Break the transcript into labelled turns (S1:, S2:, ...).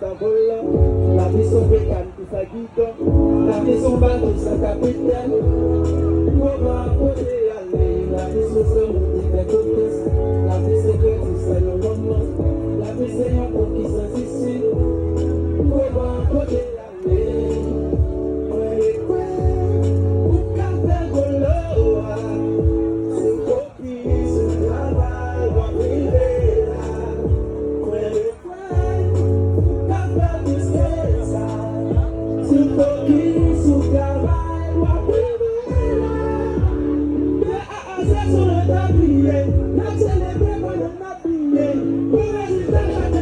S1: s'envole. La vie son bécane qui sa guide. La vie son bateau sa capitaine. Comment côté aller? La vie son son qui fait côté. La vie c'est que tu sais le moment. La vie c'est un coup qui s'en ici. Comment côté aller? Ouais, ouais. Ou café goloa. C'est copie, c'est travail, on vit là. Ouais, ouais. Café disquesa. C'est copie.